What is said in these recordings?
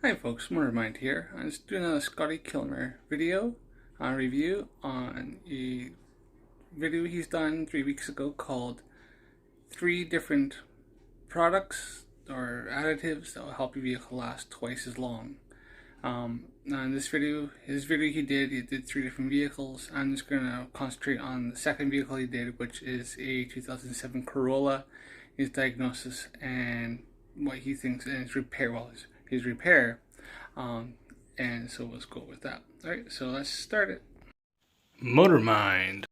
Hi folks, Motormind here. I'm just doing a Scotty Kilmer video review on a video he's done 3 weeks ago called 3 different products or additives that will help your vehicle last twice as long. Now in this video, he did 3 different vehicles. I'm just going to concentrate on the second vehicle he did, which is a 2007 Corolla, his diagnosis and what he thinks in his repair, his repair. And so let's go with that. Alright, so let's start it. Motormind.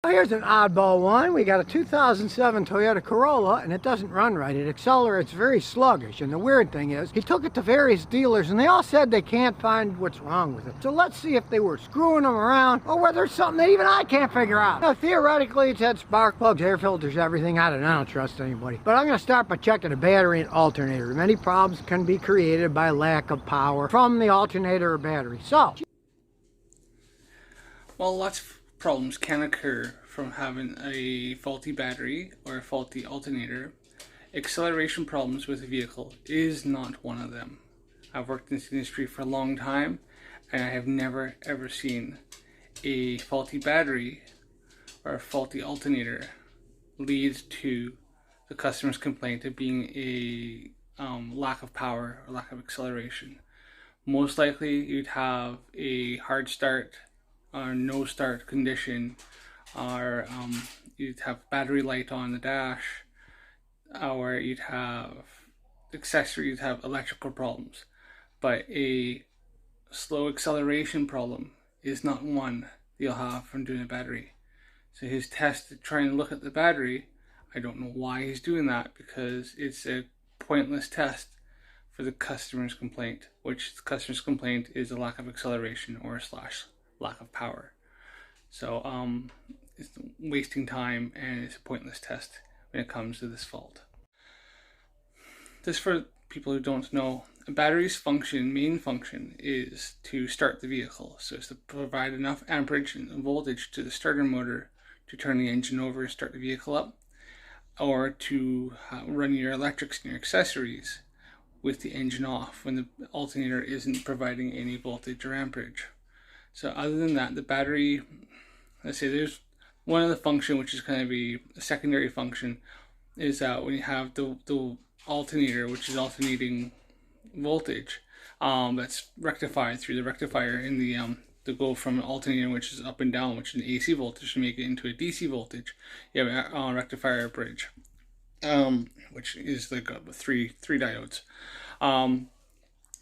Here's an oddball one. We got a 2007 Toyota Corolla, and it doesn't run right. It accelerates very sluggish, and the weird thing is, he took it to various dealers, and they all said they can't find what's wrong with it. So let's see if they were screwing them around, or whether it's something that even I can't figure out. Now, theoretically, it's had spark plugs, air filters, everything. I don't trust anybody. But I'm going to start by checking the battery and alternator. Many problems can be created by lack of power from the alternator or battery. So, well, lots of problems can occur from having a faulty battery or a faulty alternator. Acceleration problems with a vehicle is not one of them. I've worked in this industry for a long time, and I have never ever seen a faulty battery or a faulty alternator lead to the customer's complaint of being a lack of power or lack of acceleration. Most likely you'd have a hard start or no start condition, or you'd have battery light on the dash, or you'd have accessories, you'd have electrical problems. But a slow acceleration problem is not one you'll have from doing a battery. So his test to try and look at the battery, I don't know why he's doing that, because it's a pointless test for the customer's complaint, which the customer's complaint is a lack of acceleration or / lack of power. So it's wasting time, and it's a pointless test when it comes to this fault. Just for people who don't know, a battery's main function is to start the vehicle. So it's to provide enough amperage and voltage to the starter motor to turn the engine over and start the vehicle up, or to run your electrics and your accessories with the engine off when the alternator isn't providing any voltage or amperage. So other than that, the battery, let's say there's one of the function, which is kind of a secondary function, is that when you have the alternator, which is alternating voltage, that's rectified through the rectifier in the to go from an alternator, which is up and down, which is an AC voltage, to make it into a DC voltage. You have a rectifier bridge, which is like three diodes.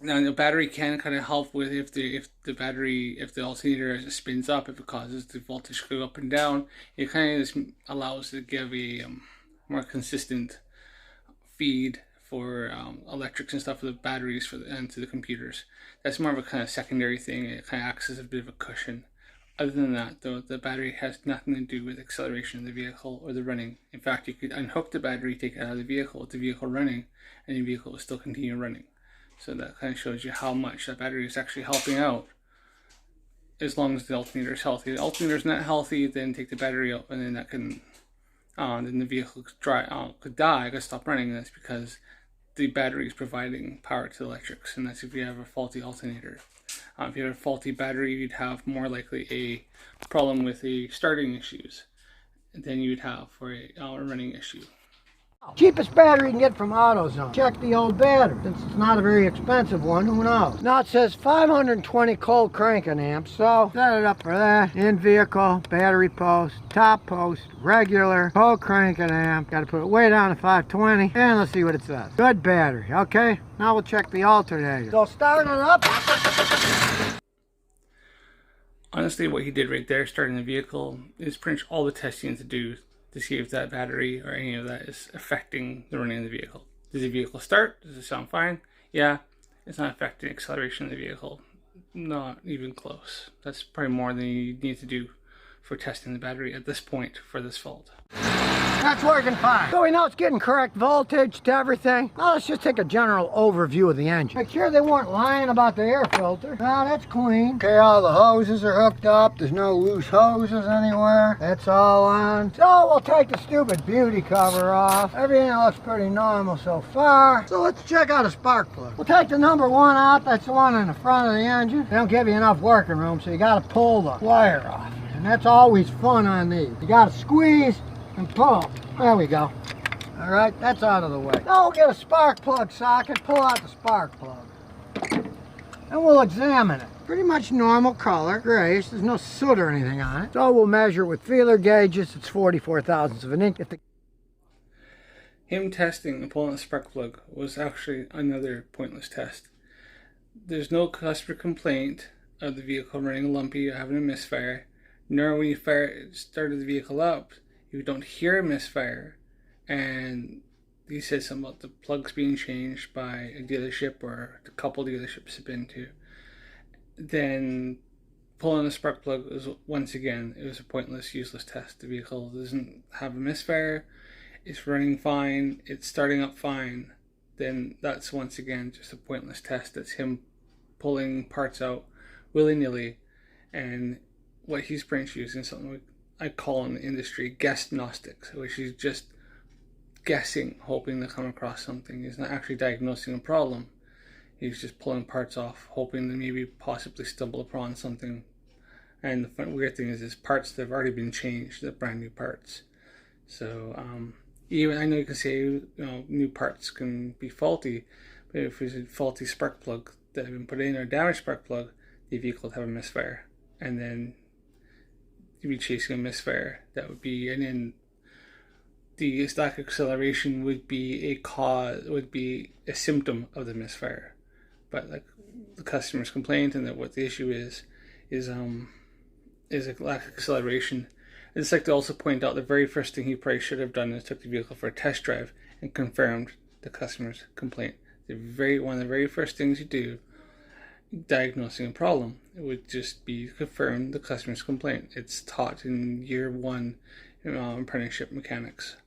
Now the battery can kind of help with if the alternator spins up, if it causes the voltage to go up and down, it kind of just allows to give a more consistent feed for electrics and stuff for the batteries and to the computers. That's more of a kind of secondary thing. It kind of acts as a bit of a cushion. Other than that, though, the battery has nothing to do with acceleration of the vehicle or the running. In fact, you could unhook the battery, take it out of the vehicle with the vehicle running, and the vehicle will still continue running. So that kind of shows you how much that battery is actually helping out, as long as the alternator is healthy. If the alternator is not healthy, then take the battery out, and then that can, then the vehicle could die, could stop running. And that's because the battery is providing power to the electrics, and that's if you have a faulty alternator. If you have a faulty battery, you'd have more likely a problem with the starting issues than you'd have for a running issue. cheapest battery you can get from AutoZone. Check the old battery. Since it's not a very expensive one, who knows? Now it says 520 cold cranking amps, so set it up for that. In vehicle, battery post, top post, regular, cold cranking amp. Got to put it way down to 520, and let's see what it says. Good battery. Okay, now we'll check the alternator. So start it up. Honestly, what he did right there, starting the vehicle, is pretty much all the testing to do to see if that battery or any of that is affecting the running of the vehicle. Does the vehicle start? Does it sound fine? Yeah, it's not affecting acceleration of the vehicle. Not even close. That's probably more than you need to do for testing the battery at this point for this fault. That's working fine. So we know it's getting correct voltage to everything. Now let's just take a general overview of the engine. Make sure they weren't lying about the air filter. Now that's clean. Okay, all the hoses are hooked up. There's no loose hoses anywhere. That's all on. So we'll take the stupid beauty cover off. Everything looks pretty normal so far. So let's check out a spark plug. We'll take the number 1 out. That's the one in the front of the engine. They don't give you enough working room, so you got to pull the wire off. And that's always fun on these. You got to squeeze and pull. There we go. All right, that's out of the way. Now we'll get a spark plug socket, pull out the spark plug, and we'll examine it. Pretty much normal color, grayish. There's no soot or anything on it. So we'll measure with feeler gauges. It's 44 thousandths of an inch. Him testing and pulling the spark plug was actually another pointless test. There's no customer complaint of the vehicle running lumpy or having a misfire, nor when you started the vehicle up, you don't hear a misfire. And he says something about the plugs being changed by a dealership or a couple dealerships have been to. Then pulling the spark plug was, once again, it was a pointless, useless test. The vehicle doesn't have a misfire. It's running fine. It's starting up fine. Then that's once again just a pointless test. That's him pulling parts out willy-nilly. And what he's pretty much using something I call in the industry diagnostics, which is just guessing, hoping to come across something. He's not actually diagnosing a problem. He's just pulling parts off, hoping to maybe possibly stumble upon something. And the weird thing is parts that have already been changed, they're brand new parts. So even I know you can say new parts can be faulty, but if there's a faulty spark plug that have been put in or a damaged spark plug, the vehicle would have a misfire, and then you'd be chasing a misfire. That would be, and then the lack of acceleration would be a symptom of the misfire. But like the customer's complaint, and that what the issue is a lack of acceleration. I'd just like to also point out the very first thing he probably should have done is took the vehicle for a test drive and confirmed the customer's complaint. One of the very first things you do, diagnosing a problem, it would just be confirm the customer's complaint. It's taught in year 1 apprenticeship mechanics.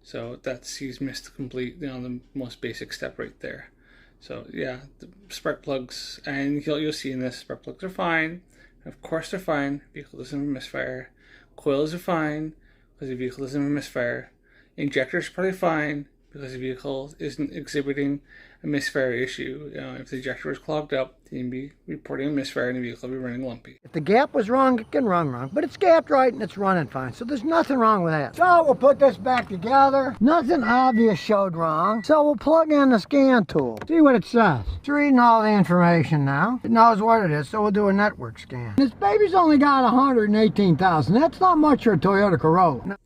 So he's missed the most basic step right there. So yeah, the spark plugs, and you'll see in this, spark plugs are fine. Of course they're fine. Vehicle doesn't have a misfire. Coils are fine because the vehicle doesn't have a misfire. Injectors are probably fine because the vehicle isn't exhibiting a misfire issue. If the injector is clogged up, then you'd be reporting a misfire and the vehicle will be running lumpy. If the gap was wrong, it can run wrong, but it's gapped right and it's running fine, so there's nothing wrong with that. So we'll put this back together. Nothing obvious showed wrong, so we'll plug in the scan tool. See what it says. It's reading all the information now. It knows what it is, so we'll do a network scan. This baby's only got 118,000. That's not much for a Toyota Corolla.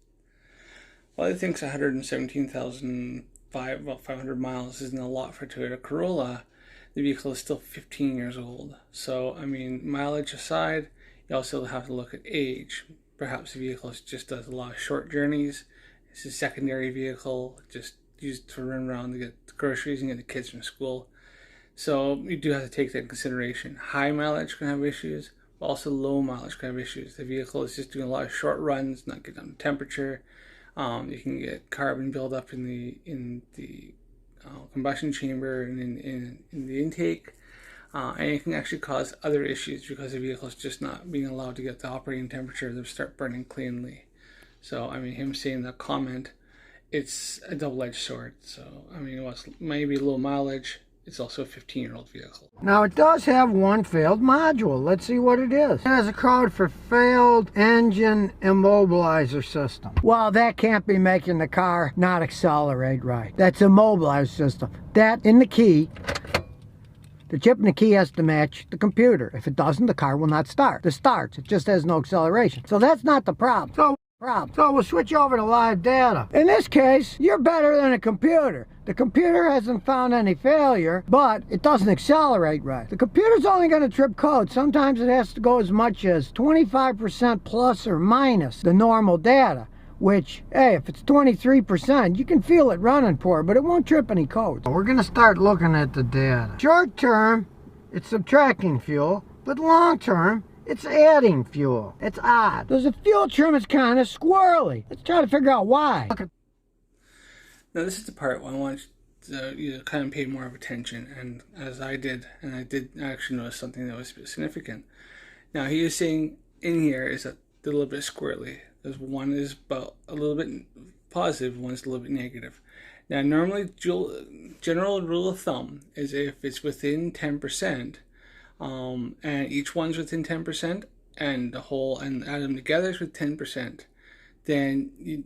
Well, I think 117,000 about 500 miles isn't a lot for Toyota Corolla. The vehicle is still 15 years old. So, I mean, mileage aside, you also have to look at age. Perhaps the vehicle just does a lot of short journeys. It's a secondary vehicle, just used to run around to get the groceries and get the kids from school. So you do have to take that in consideration. High mileage can have issues, but also low mileage can have issues. The vehicle is just doing a lot of short runs, not getting on temperature. You can get carbon buildup in the combustion chamber and in the intake, and it can actually cause other issues because the vehicle is just not being allowed to get the operating temperature to start burning cleanly. So I mean, him saying that comment, it's a double-edged sword. So I mean, it was maybe low mileage. It's also a 15-year-old vehicle. Now it does have one failed module. Let's see what it is. It has a code for failed engine immobilizer system. Well, that can't be making the car not accelerate right. That's immobilizer system. That in the key, the chip in the key has to match the computer. If it doesn't, the car will not start. It starts, it just has no acceleration. So that's not the problem. So we'll switch over to live data. In this case, you're better than a computer. The computer hasn't found any failure, but it doesn't accelerate right. The computer's only going to trip code. Sometimes it has to go as much as 25% plus or minus the normal data, which, hey, if it's 23%, you can feel it running poor, but it won't trip any code. We're going to start looking at the data. Short term, it's subtracting fuel, but long term, it's adding fuel. It's odd. There's a fuel trim is kind of squirrely. Let's try to figure out why. Now this is the part where I want you to kind of pay more of attention, and as I did, and I did actually notice something that was significant. Now he is saying in here is that they're a little bit squirrely. There's one is about a little bit positive, one's a little bit negative. Now normally general rule of thumb is if it's within 10%, and each one's within 10%, and the whole and add them together is with 10%, then you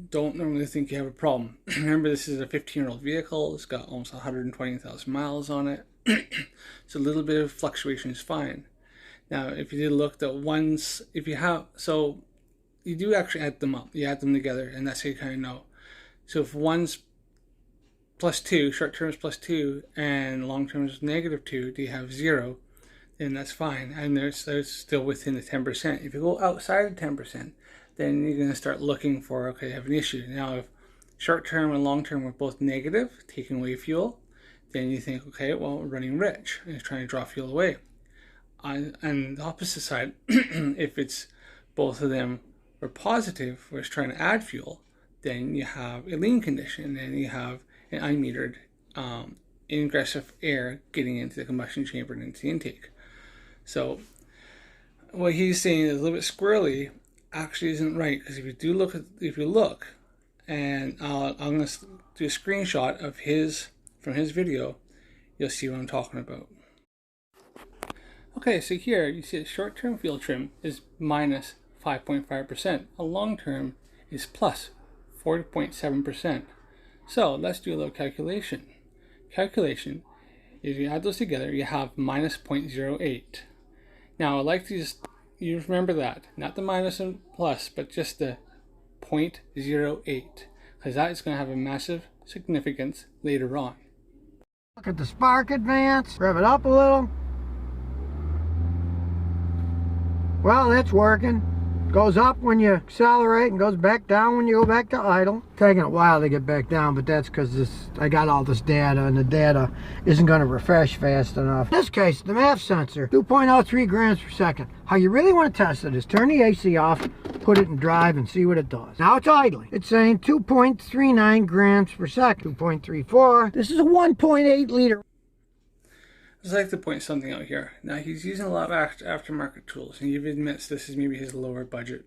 don't normally think you have a problem. Remember, this is a 15-year-old vehicle. It's got almost 120,000 miles on it. So a little bit of fluctuation is fine. Now, if you did look at ones, if you have, so you do actually add them up. You add them together, and that's how you kind of know. So if one's +2, short term is +2, and long term is -2, do you have 0? Then that's fine, and they're still within the 10%. If you go outside of 10%, then you're going to start looking for, okay, I have an issue. Now, if short term and long term are both negative, taking away fuel, then you think, okay, well, we're running rich, and it's trying to draw fuel away. And the opposite side, if it's both of them are positive, where it's trying to add fuel, then you have a lean condition, and you have an unmetered ingress of air getting into the combustion chamber and into the intake. So what he's saying is a little bit squirrely, actually isn't right, because if you look, and I'm going to do a screenshot of from his video, you'll see what I'm talking about. Okay, so here you see the short-term fuel trim is minus 5.5%. A long-term is plus 40.7%. So let's do a little calculation. Calculation is you add those together, you have minus 0.08. Now I'd like to just you remember that, not the minus and plus, but just the 0.08, because that is going to have a massive significance later on. Look at the spark advance, rev it up a little. Well, it's working. Goes up when you accelerate and goes back down when you go back to idle. Taking a while to get back down, but that's because I got all this data, and the data isn't going to refresh fast enough. In this case, the MAF sensor, 2.03 grams per second. How you really want to test it is turn the AC off, put it in drive, and see what it does. Now it's idling. It's saying 2.39 grams per second, 2.34. This is a 1.8 liter. I'd like to point something out here. Now he's using a lot of aftermarket tools, and he admits this is maybe his lower budget,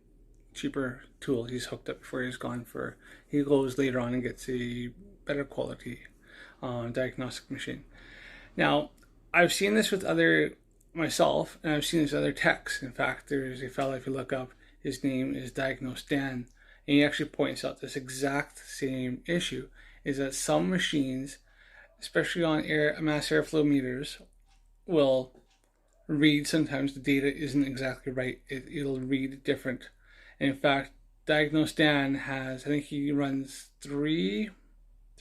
cheaper tool he's hooked up before he goes later on and gets a better quality diagnostic machine. Now I've seen this with myself, and I've seen this with other techs. In fact, there's a fellow, if you look up, his name is Diagnose Dan, and he actually points out this exact same issue, is that some machines, especially on mass airflow meters, will read, sometimes the data isn't exactly right. It'll read different. And in fact, Diagnose Dan has, I think he runs three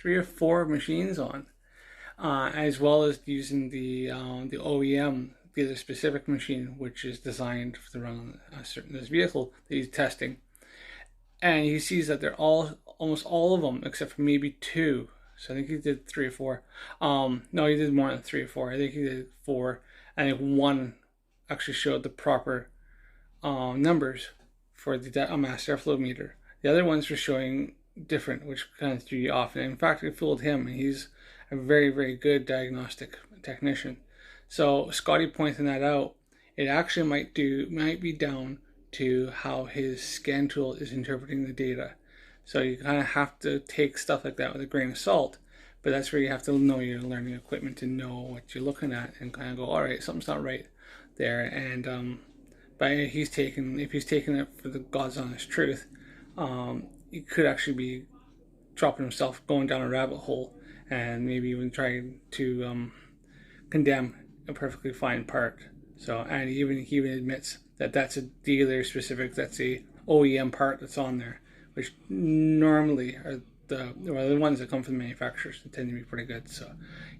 or four machines on, as well as using the OEM, the other specific machine, which is designed to run on this vehicle that he's testing. And he sees that they're almost all of them, except for maybe 2. So I think he did 3 or 4. No, he did more than 3 or 4. I think he did 4. I think 1 actually showed the proper numbers for the mass airflow meter. The other ones were showing different, which kind of threw you off. And in fact, it fooled him, and he's a very, very good diagnostic technician. So Scotty pointing that out, it actually might be down to how his scan tool is interpreting the data. So you kind of have to take stuff like that with a grain of salt, but that's where you have to know your learning equipment to know what you're looking at and kind of go, all right, something's not right there. And but if he's taking it for the God's honest truth, he could actually be dropping himself, going down a rabbit hole, and maybe even trying to condemn a perfectly fine part. So, and he even admits that that's a dealer specific, that's a OEM part that's on there, which normally are the ones that come from the manufacturers that tend to be pretty good. So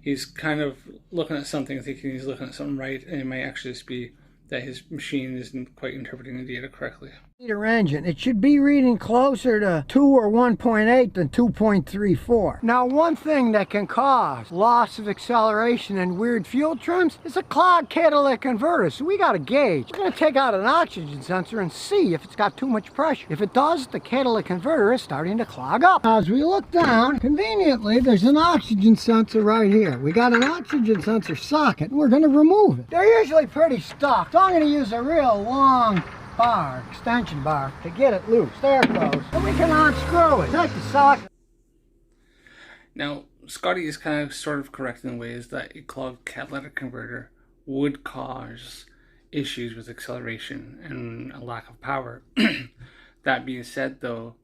he's kind of looking at something, thinking he's looking at something right, and it might actually just be that his machine isn't quite interpreting the data correctly. engine. It should be reading closer to 2 or 1.8 than 2.34. Now, one thing that can cause loss of acceleration and weird fuel trims is a clogged catalytic converter. So we got a gauge. We're going to take out an oxygen sensor and see if it's got too much pressure. If it does, the catalytic converter is starting to clog up. Now, as we look down, conveniently, there's an oxygen sensor right here. We got an oxygen sensor socket, and we're going to remove it. They're usually pretty stuck, so I'm going to use a real long bar, extension bar, to get it loose. There it goes. And we can unscrew it. Take the socket. Now, Scotty is kind of sort of correct in ways that a clogged catalytic converter would cause issues with acceleration and a lack of power. That being said, though,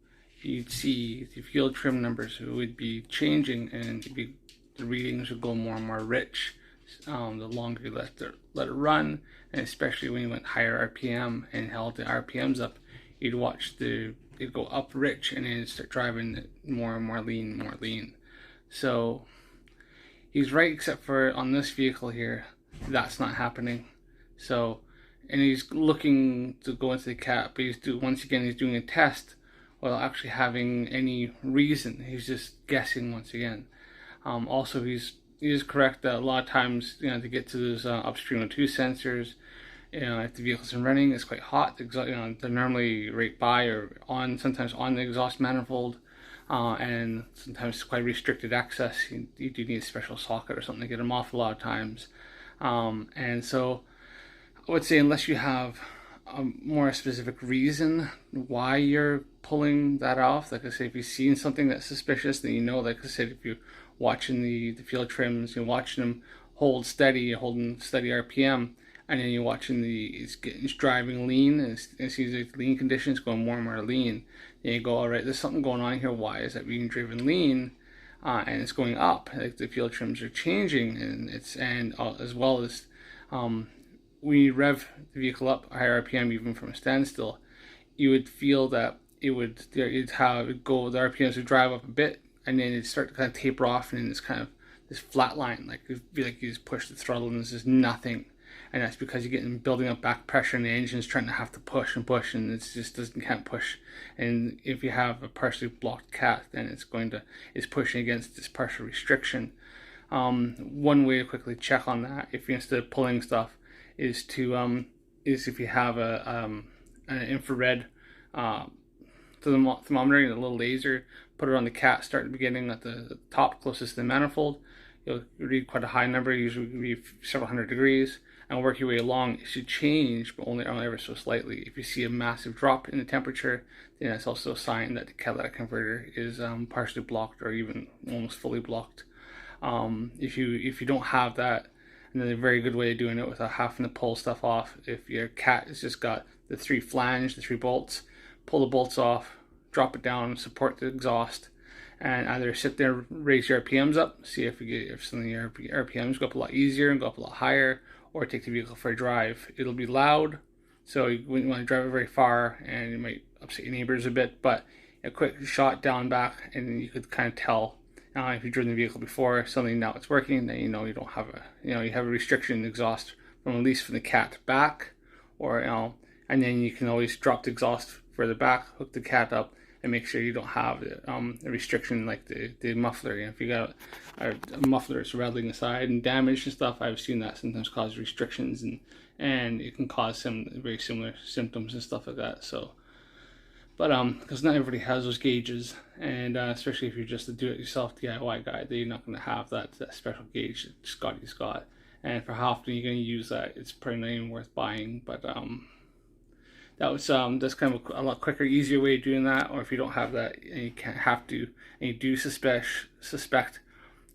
you'd see the fuel trim numbers would be changing, and the readings would go more and more rich the longer you let it run, and especially when you went higher RPM and held the RPMs up, you'd watch it'd go up rich and then it'd start driving it more and more lean. So he's right, except for on this vehicle here, that's not happening. So, and he's looking to go into the cat, but he's doing a test without actually having any reason. He's just guessing once again. Also, he is correct that a lot of times, to get to those upstream O2 sensors, if the vehicle's been running, it's quite hot. They're normally right by or on, sometimes on the exhaust manifold, and sometimes quite restricted access. You do need a special socket or something to get them off a lot of times. And so I would say, unless you have a more specific reason why you're pulling that off, like I say, if you've seen something that's suspicious, then like I said, if you're watching the field trims, you're watching them holding steady RPM, and then you're watching it's driving lean, and it sees the lean conditions going more and more lean, and you go, all right, there's something going on here. Why is that being driven lean? And it's going up, like the field trims are changing, and as well as when you rev the vehicle up a higher RPM, even from a standstill, you would feel that the RPMs would drive up a bit, and then it'd start to kind of taper off, and then it's kind of this flat line, like it'd feel like you just push the throttle and there's just nothing. And that's because you're getting building up back pressure, and the engine's trying to have to push, and it just can't push. And if you have a partially blocked cat, then it's pushing against this partial restriction. One way to quickly check on that, if you, instead of pulling stuff, is if you have an infrared thermometer and a little laser, put it on the cat, start at the beginning at the top closest to the manifold. You'll read quite a high number, usually read several hundred degrees, and work your way along. It should change, but only ever so slightly. If you see a massive drop in the temperature, then that's also a sign that the catalytic converter is partially blocked or even almost fully blocked. If you don't have that, and then a very good way of doing it without having to pull stuff off, if your cat has just got the three bolts, pull the bolts off, drop it down, support the exhaust, and either sit there, raise your RPMs up, see if some of your RPMs go up a lot easier and go up a lot higher, or take the vehicle for a drive. It'll be loud, so you wouldn't want to drive it very far, and you might upset your neighbors a bit, but a quick shot down back, and you could kind of tell. If you've driven the vehicle before, suddenly now it's working, then you don't have you have a restriction in the exhaust from, at least from the cat back, or and then you can always drop the exhaust further back, hook the cat up, and make sure you don't have a restriction like the muffler. If you got a muffler that's rattling aside and damaged and stuff, I've seen that sometimes cause restrictions, and it can cause some very similar symptoms and stuff like that. So, but because not everybody has those gauges, and especially if you're just a do-it-yourself DIY guy, then you're not going to have that special gauge that Scotty's got. And for how often you're going to use that, it's probably not even worth buying. But that's kind of a lot quicker, easier way of doing that. Or if you don't have that and you can't have to, and you do suspect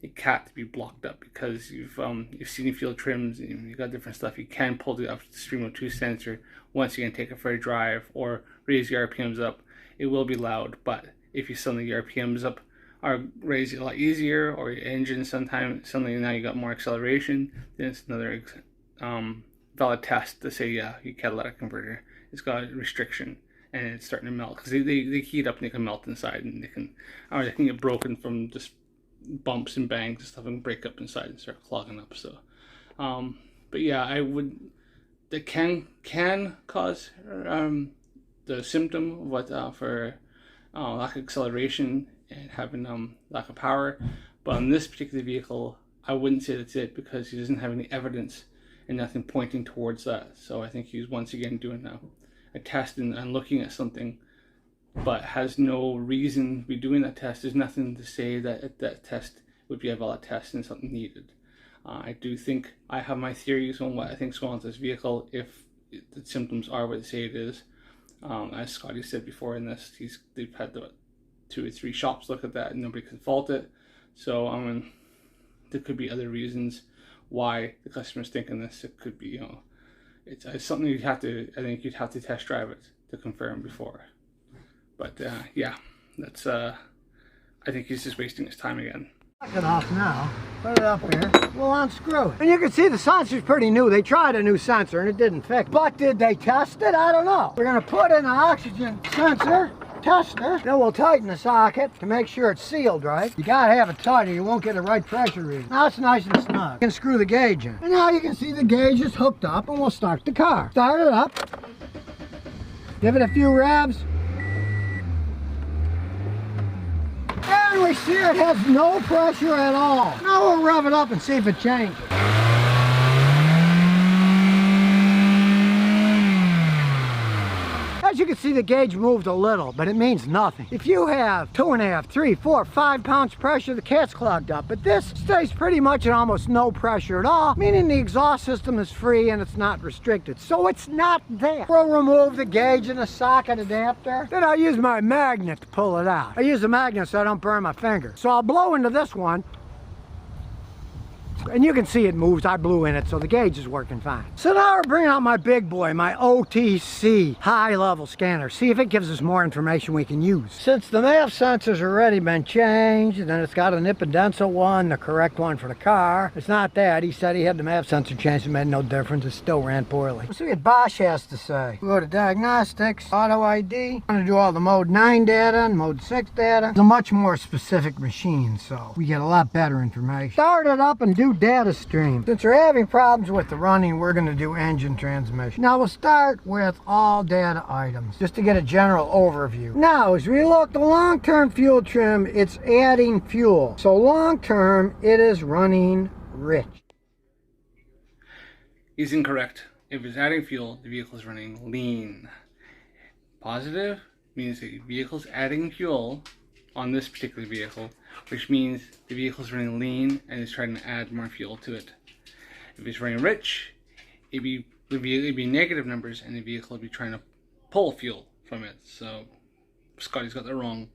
a cat to be blocked up because you've seen the field trims and you've got different stuff, you can pull the upstream O2 sensor once you're going to take it for a drive or raise your RPMs up. It will be loud, but if you suddenly your RPMs up are raised a lot easier, or your engine suddenly now you got more acceleration, then it's another valid test to say, yeah, your catalytic converter it's got a restriction and it's starting to melt, because they heat up and they can melt inside, and they can get broken from just bumps and bangs and stuff, and break up inside and start clogging up. So but yeah, that can cause the symptom, what for lack of acceleration and having lack of power. But on this particular vehicle, I wouldn't say that's it, because he doesn't have any evidence and nothing pointing towards that. So I think he's once again doing a test and looking at something, but has no reason to be doing that test. There's nothing to say that that test would be a valid test and something needed. I do think I have my theories on what I think is going on with this vehicle if the symptoms are what they say it is. As Scotty said before in this, they've had 2 or 3 shops look at that and nobody can fault it. So there could be other reasons why the customer's thinking this. It could be, it's something I think you'd have to test drive it to confirm before. But yeah, that's I think he's just wasting his time again. Knock it off now. Put it up here. We'll unscrew it. And you can see the sensor's pretty new. They tried a new sensor and it didn't fix. But did they test it? I don't know. We're going to put in an oxygen sensor tester. Then we'll tighten the socket to make sure it's sealed right. You got to have it tight or you won't get the right pressure reading. Now it's nice and snug. You can screw the gauge in. And now you can see the gauge is hooked up, and we'll start the car. Start it up. Give it a few revs. And we see it has no pressure at all. Now we'll rev it up and see if it changes. As you can see, the gauge moved a little, but it means nothing. If you have 2.5, 3, 4, 5 pounds pressure, the cat's clogged up. But this stays pretty much at almost no pressure at all, meaning the exhaust system is free and it's not restricted. So it's not there. We'll remove the gauge and the socket adapter. Then I'll use my magnet to pull it out. I use a magnet so I don't burn my finger. So I'll blow into this one. And you can see it moves. I blew in it, so the gauge is working fine. So now we're bringing out my big boy, my OTC high-level scanner. See if it gives us more information we can use. Since the MAF sensor's already been changed, and then it's got an indepth one, the correct one for the car. It's not that. He said he had the MAF sensor changed. It made no difference. It still ran poorly. Let's see what Bosch has to say. We go to diagnostics, auto ID. I'm going to do all the mode 9 data and mode 6 data. It's a much more specific machine, so we get a lot better information. Start it up and do data stream. Since we're having problems with the running, we're going to do engine transmission. Now we'll start with all data items just to get a general overview. Now as we look, the long-term fuel trim, it's adding fuel. So long-term, it is running rich. He's incorrect. If it's adding fuel, the vehicle is running lean. Positive means the vehicle's adding fuel on this particular vehicle, which means the vehicle is running lean and is trying to add more fuel to it. If it's running rich, it'd be negative numbers, and the vehicle would be trying to pull fuel from it. So Scotty's got that wrong,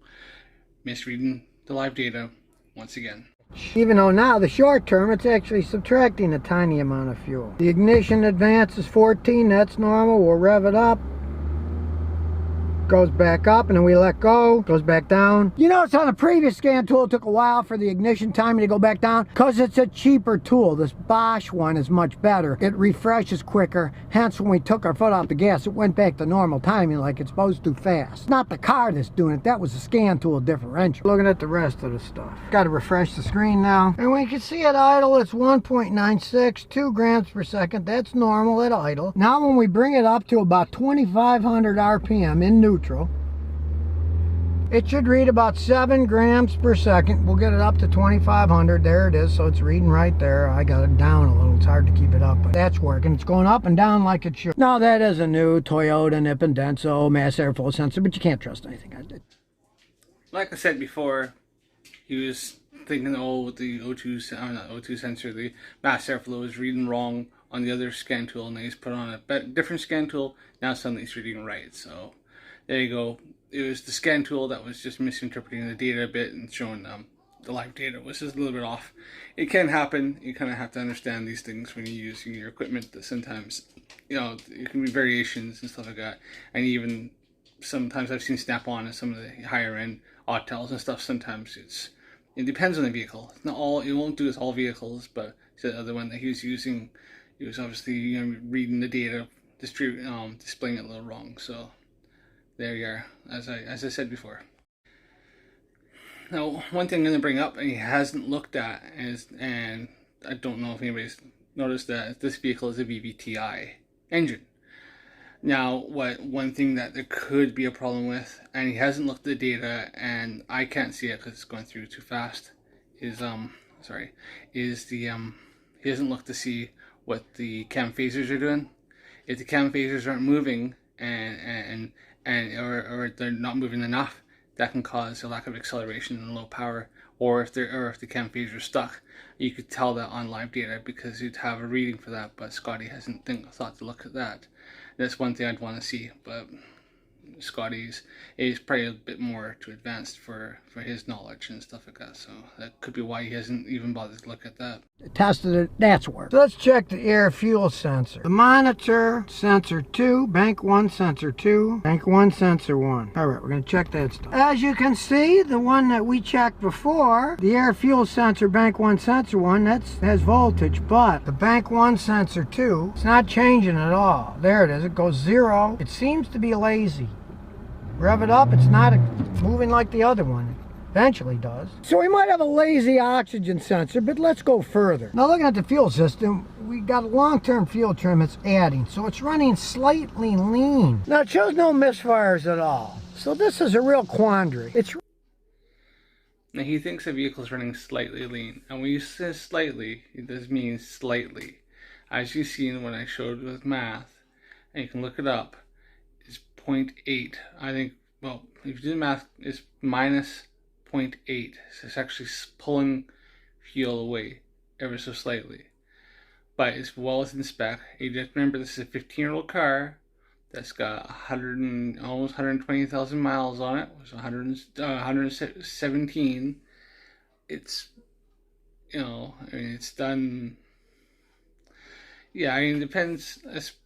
misreading the live data once again. Even though now the short term, it's actually subtracting a tiny amount of fuel. The ignition advance is 14, that's normal. We'll rev it up. Goes back up, and then we let go, goes back down. You notice on the previous scan tool, it took a while for the ignition timing to go back down because it's a cheaper tool. This Bosch one is much better. It refreshes quicker. Hence, when we took our foot off the gas, it went back to normal timing like it's supposed to fast. It's not the car that's doing it. That was the scan tool differential. Looking at the rest of the stuff. Got to refresh the screen now. And we can see at idle, it's 1.96, 2 grams per second. That's normal at idle. Now when we bring it up to about 2,500 RPM in neutral, it should read about 7 grams per second. We'll get it up to 2,500. There it is. So it's reading right there. I got it down a little. It's hard to keep it up, but that's working. It's going up and down like it should. Now that is a new Toyota indepth mass airflow sensor, but you can't trust anything I did. Like I said before, he was thinking, oh, with the O2 sensor, the mass airflow is reading wrong on the other scan tool, and then he's put on a different scan tool. Now suddenly it's reading right. So there you go. It was the scan tool that was just misinterpreting the data a bit and showing the live data was just a little bit off. It can happen. You kind of have to understand these things when you're using your equipment, that sometimes, it can be variations and stuff like that. And even sometimes I've seen snap-on and some of the higher end Autels and stuff. Sometimes it depends on the vehicle. It's not all, it won't do with all vehicles, but the other one that he was using, he was obviously reading the data, displaying it a little wrong. So there you are, as I said before. Now, one thing I'm going to bring up, and he hasn't looked at, and I don't know if anybody's noticed that this vehicle is a VVTi engine. Now, one thing that there could be a problem with, and he hasn't looked at the data, and I can't see it because it's going through too fast, is sorry, is the he hasn't looked to see what the cam phasers are doing. If the cam phasers aren't moving or they're not moving enough, that can cause a lack of acceleration and low power. Or if the cam phaser is stuck, you could tell that on live data because you'd have a reading for that. But Scotty hasn't thought to look at that. That's one thing I'd want to see, but Scotty's is probably a bit more too advanced for his knowledge and stuff like that. So that could be why he hasn't even bothered to look at that. Tested it, that's work. So let's check the air fuel sensor. The monitor, sensor 2, bank 1, sensor 2, bank 1, sensor 1. All right, we're gonna check that stuff. As you can see, the one that we checked before, the air fuel sensor, bank 1, sensor 1, has voltage, but the bank 1, sensor 2, it's not changing at all. There it is, it goes 0. It seems to be lazy. Rev it up, it's not moving like the other one. Eventually does. So we might have a lazy oxygen sensor, but let's go further. Now looking at the fuel system, we got a long-term fuel trim it's adding, so it's running slightly lean. Now it shows no misfires at all. So this is a real quandary. Now he thinks the vehicle is running slightly lean, and when you say slightly, it does mean slightly. As you've seen when I showed with math, and you can look it up, is 0.8. I think, well, if you do the math, it's minus 0.8. So it's actually pulling fuel away ever so slightly. But it's well within spec. You just remember this is a 15-year-old car that's got almost 120,000 miles on it. It was 117. It's, I mean, it's done. Yeah, I mean, it depends.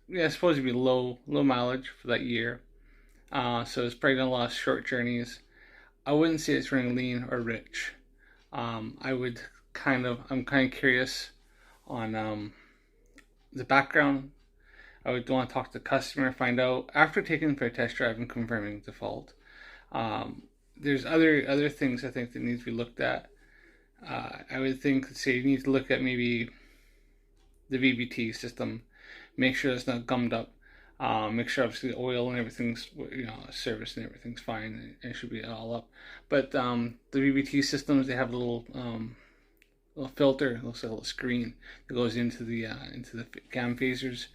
Yeah, it's supposed to be low mileage for that year. So it's probably done a lot of short journeys. I wouldn't say it's running lean or rich. I'm kind of curious on the background. I would want to talk to the customer, find out after taking for a test drive and confirming default. There's other things I think that need to be looked at. I would think, say, you need to look at maybe the VVT system, make sure it's not gummed up. Make sure obviously the oil and everything's serviced and everything's fine. It should be all up. But the VVT systems, they have a little filter. It looks like a little screen that goes into the cam phasers,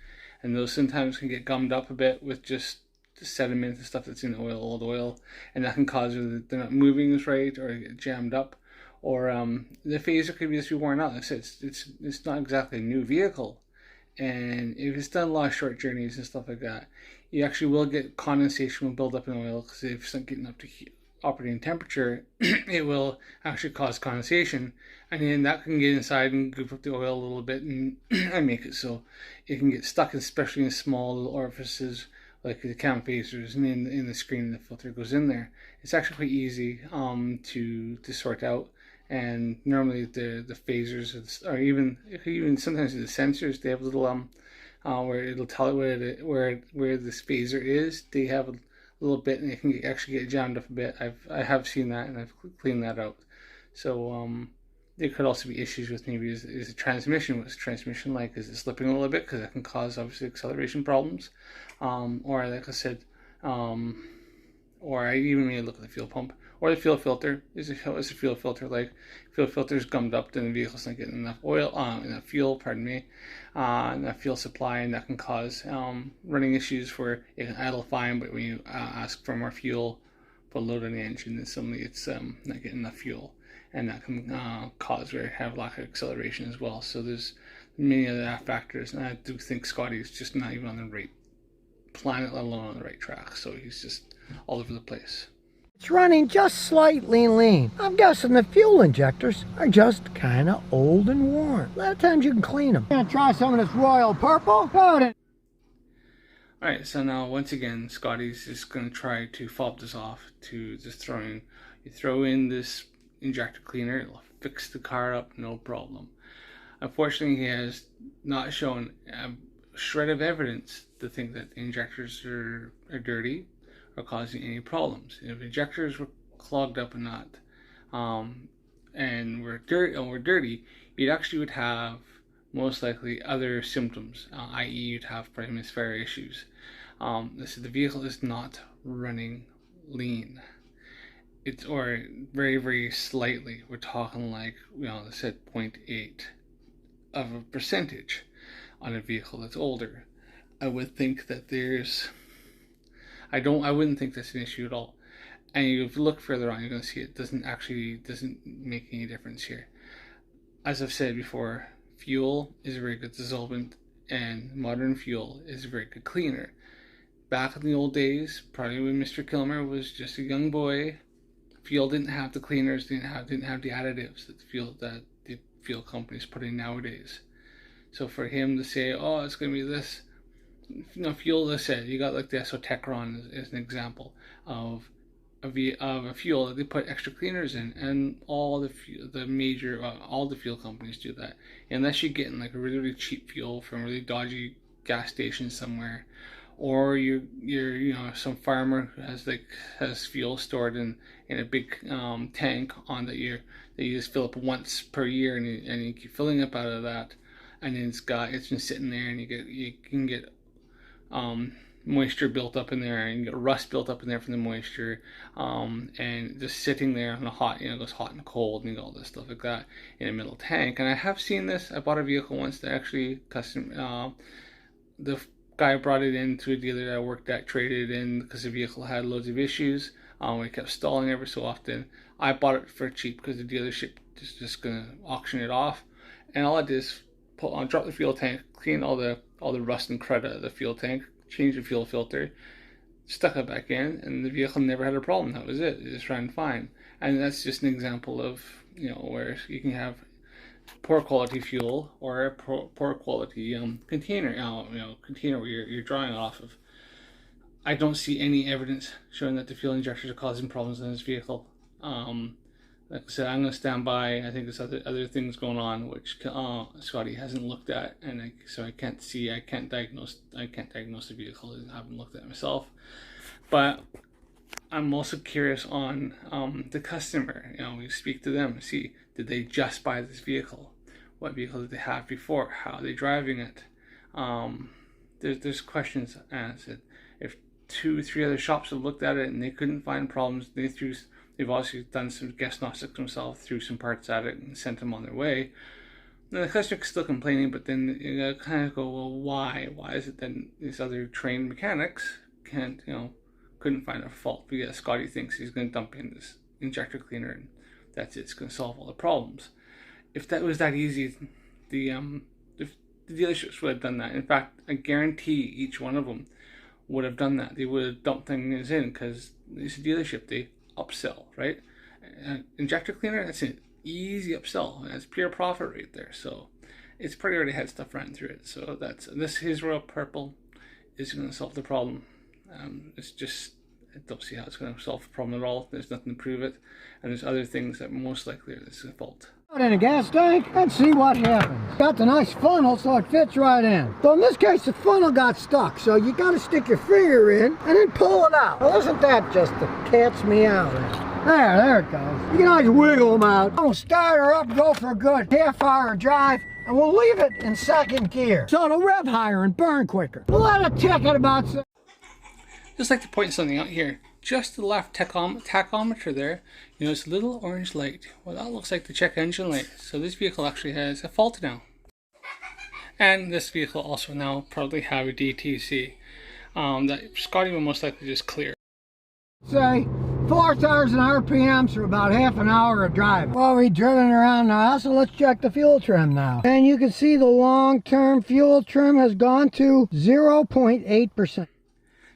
and those sometimes can get gummed up a bit with just sediment and stuff that's in old oil, and that can cause either they're not moving as right or get jammed up, or the phaser could be just be worn out. Like I said, it's not exactly a new vehicle. And if it's done a lot of short journeys and stuff like that, you actually will get condensation will build up in oil, because if it's not getting up to operating temperature, it will actually cause condensation, and then that can get inside and goof up the oil a little bit and make it so it can get stuck, especially in small little orifices like the cam phasers and in the screen. The filter goes in there. It's actually quite easy to sort out. And normally the phasers, or even sometimes the sensors, they have a little where it'll tell it where this phaser is. They have a little bit, and it can actually get jammed up a bit. I have seen that, and I've cleaned that out. So there could also be issues with maybe is the transmission. What's the transmission like? Is it slipping a little bit? Because that can cause obviously acceleration problems. Or like I said, or I even may look at the fuel pump. Or the fuel filter. Is the fuel filter like? Fuel filter is gummed up, then the vehicle's not getting enough oil, enough fuel, enough fuel supply, and that can cause running issues where it can idle fine, but when you ask for more fuel, put a load on the engine, then suddenly it's not getting enough fuel, and that can cause or have lack of acceleration as well. So there's many other factors, and I do think Scotty's just not even on the right planet, let alone on the right track. So he's just all over the place. It's running just slightly lean. I'm guessing the fuel injectors are just kind of old and worn. A lot of times you can clean them. Gonna try some of this royal purple. Alright, so now once again, Scotty's just gonna try to fob this off to just you throw in this injector cleaner, it'll fix the car up, no problem. Unfortunately, he has not shown a shred of evidence to think that the injectors are dirty or causing any problems. If injectors were clogged up or not, and were dirty, you actually would have most likely other symptoms, i.e. you'd have probably misfire issues. This the vehicle is not running lean. It's or very very slightly. We're talking like I said 0.8 of a percentage on a vehicle that's older. I would think that I wouldn't think that's an issue at all. And you look further on, you're going to see it doesn't make any difference here. As I've said before, fuel is a very good dissolvent, and modern fuel is a very good cleaner. Back in the old days, probably when Mr. Kilmer was just a young boy, fuel didn't have the cleaners, didn't have the additives that the fuel companies put in nowadays. So for him to say, "Oh, it's going to be this," fuel. As I said, you got like the Esotecron as an example of a fuel that they put extra cleaners in, and all the fuel companies do that. Unless you're getting like a really, really cheap fuel from a really dodgy gas station somewhere, or you're some farmer who has fuel stored in a big tank on that you just fill up once per year, and you keep filling up out of that, and then it's been sitting there, and you can get moisture built up in there, and you get rust built up in there from the moisture, and just sitting there on the hot, it goes hot and cold, and you got all this stuff like that in a middle tank. And I have seen this. I bought a vehicle once that actually the guy brought it into a dealer that I worked at, traded it in because the vehicle had loads of issues. It kept stalling every so often. I bought it for cheap because the dealership is just gonna auction it off, and all I did is drop the fuel tank, clean all the rust and crud out of the fuel tank, change the fuel filter, stuck it back in, and the vehicle never had a problem. That was it. It just ran fine. And that's just an example of where you can have poor quality fuel or a poor quality container, container where you're drawing off of. I don't see any evidence showing that the fuel injectors are causing problems in this vehicle. Like I said, I'm going to stand by. I think there's other things going on which Scotty hasn't looked at, and so I can't diagnose the vehicle. I haven't looked at it myself, but I'm also curious on the customer. We speak to them, see, did they just buy this vehicle? What vehicle did they have before? How are they driving it? There's questions answered. If 2-3 other shops have looked at it and they couldn't find problems, they've also done some diagnostics themselves, threw some parts at it and sent them on their way. Now the customer's still complaining, but then you kind of go, well, why? Why is it that these other trained mechanics couldn't find a fault? But yeah, Scotty thinks he's going to dump in this injector cleaner and that's it. It's going to solve all the problems. If that was that easy, the dealerships would have done that. In fact, I guarantee each one of them would have done that. They would have dumped things in because it's a dealership. They upsell, right? Injector cleaner, that's an easy upsell. That's pure profit right there. So it's probably already had stuff running through it. So his Royal Purple is going to solve the problem. It's just, I don't see how it's going to solve the problem at all. There's nothing to prove it, and there's other things that most likely are this fault. Put in a gas tank and see what happens. Got the nice funnel so it fits right in. So in this case the funnel got stuck, so you got to stick your finger in and then pull it out. Well, isn't that just the cat's meow? There it goes. You can always wiggle them out. We'll start her up, go for a good half-hour drive, and we'll leave it in second gear so it'll rev higher and burn quicker. We'll let it tick at about... Just like to point something out here. Just to the left tachometer there, it's a little orange light. Well, that looks like the check engine light. So this vehicle actually has a fault now. And this vehicle also now probably have a DTC that Scotty will most likely just clear. Say 4,000 RPMs for about half an hour of driving. Well, we've driven around now, so let's check the fuel trim now. And you can see the long-term fuel trim has gone to 0.8%.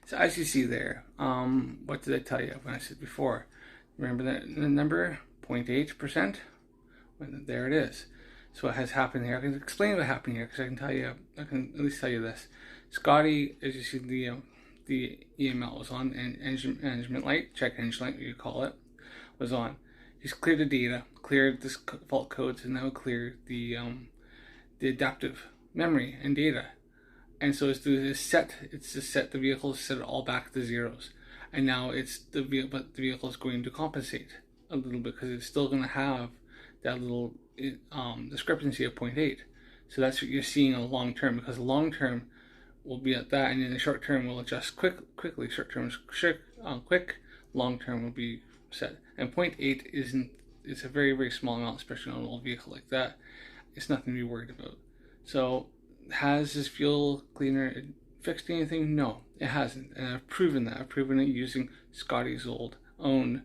So as you see there, what did I tell you when I said before? Remember the number 0.8%? Well, there it is. So what has happened here? I can explain what happened here because I can at least tell you this. Scotty, as you see, the EML was on, and engine management light, check engine light, what you call it, was on. He's cleared the data, cleared the fault codes, and now cleared the adaptive memory and data. And so it's to set the vehicle, set it all back to zeros. And now the vehicle is going to compensate a little bit because it's still going to have that little discrepancy of 0.8. So that's what you're seeing in the long term, because long term, we'll be at that, and in the short term we'll adjust quickly. Short term is quick, long term will be set. And 0.8 is a very, very small amount, especially on an old vehicle like that. It's nothing to be worried about. So has this fuel cleaner fixed anything? No, it hasn't, and I've proven that. I've proven it using Scotty's own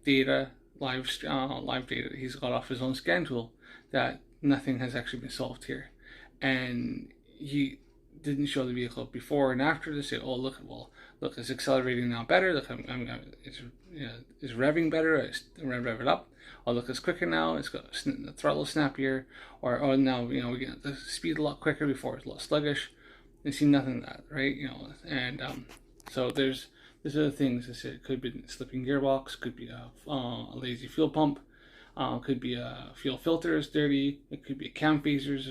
data, live data that he's got off his own scan tool, that nothing has actually been solved here. And he didn't show the vehicle before and after to say, oh look, it's accelerating now better. Look, it's revving better. I'm gonna rev it up. Oh look, it's quicker now. It's got the throttle snappier. Or oh now we get the speed a lot quicker. Before it's a lot sluggish. You see nothing of that, right? And so there's other things. It could be a slipping gearbox. Could be a lazy fuel pump. Could be a fuel filter is dirty. It could be cam phasers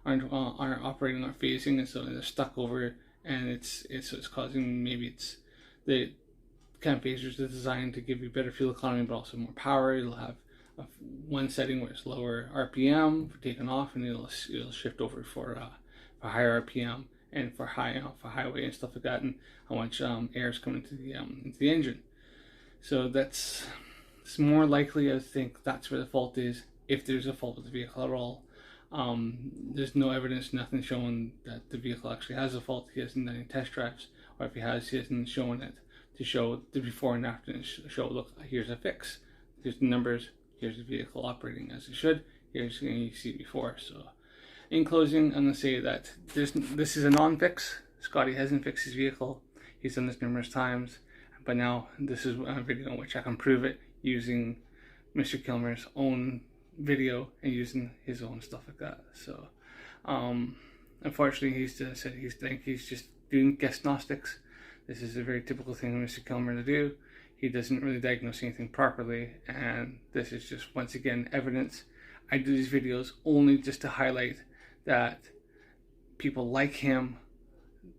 aren't operating, aren't phasing, and so they're stuck over, and it's causing, maybe it's the cam phasers are designed to give you better fuel economy but also more power. It'll have one setting where it's lower RPM for taking off, and it'll shift over for higher RPM and for highway and stuff like that, and how much air is coming into the engine. So it's more likely, I think, that's where the fault is, if there's a fault with the vehicle at all. There's no evidence, nothing showing that the vehicle actually has a fault. He hasn't done any test drives, or if he has, he hasn't shown it to show the before and after, and show, look, here's a fix, here's the numbers, here's the vehicle operating as it should, here's, you see it before. So in closing, I'm going to say that this is a non-fix. Scotty hasn't fixed his vehicle. He's done this numerous times, but now this is a video in which I can prove it using Mr. Kilmer's own video and using his own stuff like that. So unfortunately, he's just doing diagnostics. This is a very typical thing for Mr. Kilmer to do. He doesn't really diagnose anything properly, and this is just, once again, evidence. I do these videos only just to highlight that people like him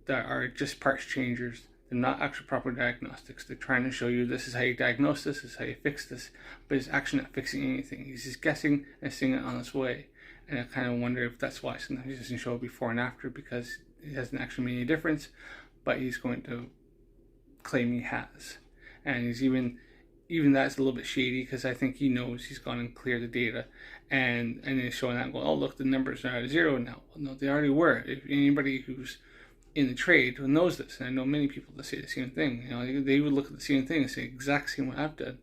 that are just parts changers, they're not actual proper diagnostics. They're trying to show you this is how you diagnose this is how you fix this, but he's actually not fixing anything. He's just guessing and seeing it on its way. And I kind of wonder if that's why sometimes he doesn't show before and after, because it hasn't actually made any difference, but he's going to claim he has. And he's even that's a little bit shady, because I think he knows he's gone and cleared the data, and he's showing that and going, oh look, the numbers are at 0 now. Well, no, they already were. If anybody who's in the trade who knows this, and I know many people that say the same thing, they would look at the same thing and say exact same what I've done.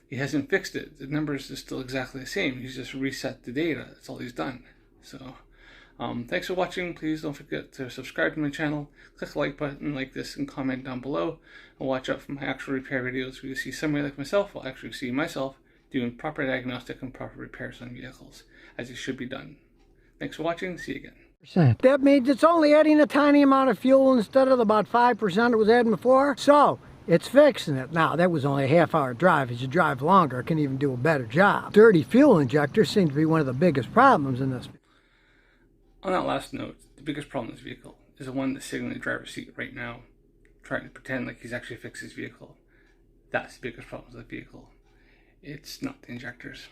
He hasn't fixed it. The numbers are still exactly the same. He's just reset the data. That's all he's done. So thanks for watching. Please don't forget to subscribe to my channel, click the like button, like this, and comment down below. And watch out for my actual repair videos where you see somebody like myself will actually see myself doing proper diagnostic and proper repairs on vehicles, as it should be done. Thanks for watching. See you again. That means it's only adding a tiny amount of fuel instead of about 5% it was adding before. So it's fixing it. Now, that was only a half-hour drive. As you drive longer, it can even do a better job. Dirty fuel injectors seem to be one of the biggest problems in this. On that last note, the biggest problem in this vehicle is the one that's sitting in the driver's seat right now, trying to pretend like he's actually fixed his vehicle. That's the biggest problem with the vehicle. It's not the injectors.